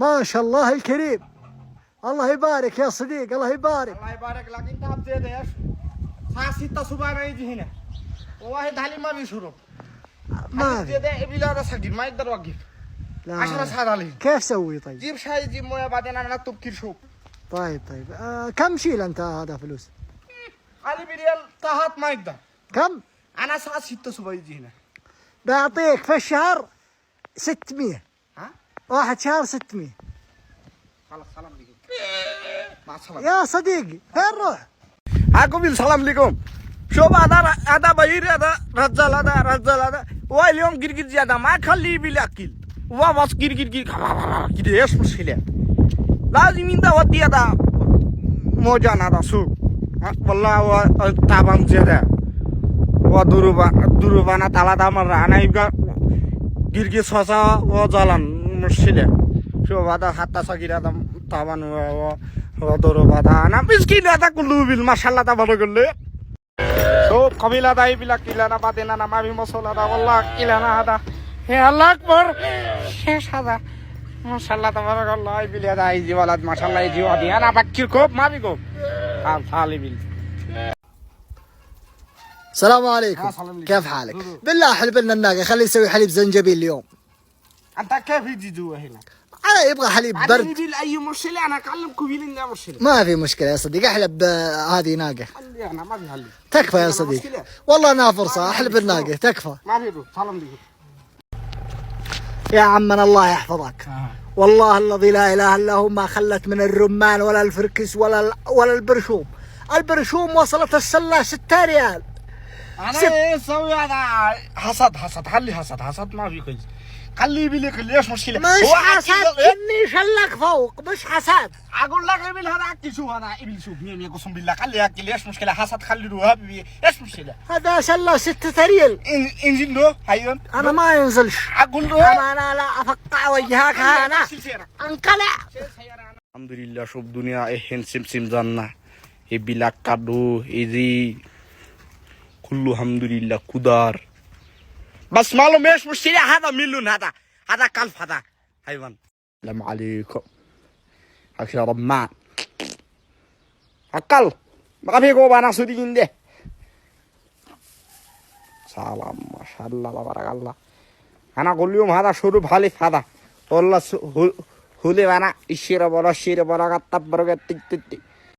ما شاء الله الكريم. الله يبارك يا صديق، الله يبارك. الله يبارك لك. انت ابتدي ايش؟ الساعه 6 صباح ما يجي هنا وواحد علي ما بيشرب. ما في. ابي لا اسجل ما يقدر يوقف. لا 10 ساعات عليه. كيف سوي طيب؟ جيب شاي جيب مويه بعدين انا اكتب كرشوب. طيب كم شيل انت هذا فلوس؟ علي بريال طاهات ما يقدر. كم؟ انا الساعه 6 صباح يجي هنا. بعطيك في الشهر 600. ها؟ واحد شهر 600. خلاص سلام عليكم. مع السلامه. يا صديقي فين روح؟ اقول السلام عليكم. شوف هذا بير هذا رجال هذا هو اليوم قرقر زياده ما خليه بالاكل هو بس قرقر كده ايش مشكله لازم انت ودي هذا موجان هذا سوق والله هو تعبان زياده هو دروبانا طلع مره انا يبقى قرقر صاصا وزلان مشكله شوف هذا حتى صغير هذا تعبان هو دروب هذا انا مسكين هذا كله ما شاء الله تبارك الله. شوف قبيلة ده يبيلك كيلانا بعدين أنا ما في مسؤول هذا والله كيلانا هذا يا الله أكبر شيش هذا ما شاء الله تبارك الله يبيل هذا يجي ولد ما شاء الله يجي ودي أنا بكير كوب ما بيكوب حال يبيل. السلام عليكم. كيف حالك؟ بالله حلب لنا الناقة خليه يسوي حليب زنجبيل اليوم. أنت كيف يجي جوا هنا؟ أنا يبغى حليب برد. يبيل أي مشكلة أنا أكلمك ويبيل إنها مشكلة. ما في مشكلة يا صديقي أحلب هذه ناقة. خلي أنا ما في حلي. تكفى يا صديقي. والله أنا فرصة أحلب الناقة تكفى. ما في دو سلام عليكم. يا عمنا الله يحفظك. والله الذي لا إله إلا هو ما خلت من الرمان ولا الفركس ولا البرشوم. البرشوم وصلت السلة 6 ريال. أنا إيه سوي هذا حصد حلي حصد ما في كويس. خليه يبيلك ليش مشكلة؟ مش حسد إني شلك فوق مش حسد. أقول لك إبل هذا أكل شوف هذا إبل شوف مين يقسم بالله خليه أكل ليش مشكلة حسد خلي له هبي إيش مشكلة؟ هذا شلة 6 ريال. انزل له هيون. أنا ما ينزلش. أقول له أنا لا أفقع وجهك أنا انقلع. الحمد لله شوف دنيا إيه سمسم زنا إبلك كادو إذي كله الحمد لله كدار. بس معلوم ايش مشكلة هذا ملون هذا كلب هذا حيوان. السلام عليكم. أكثر رمان. أكل ما في قوة أنا سودين ده. سلام ما شاء الله تبارك الله. أنا كل يوم هذا شرب حليف هذا. والله هولي أنا الشيرة برا كتب برا تك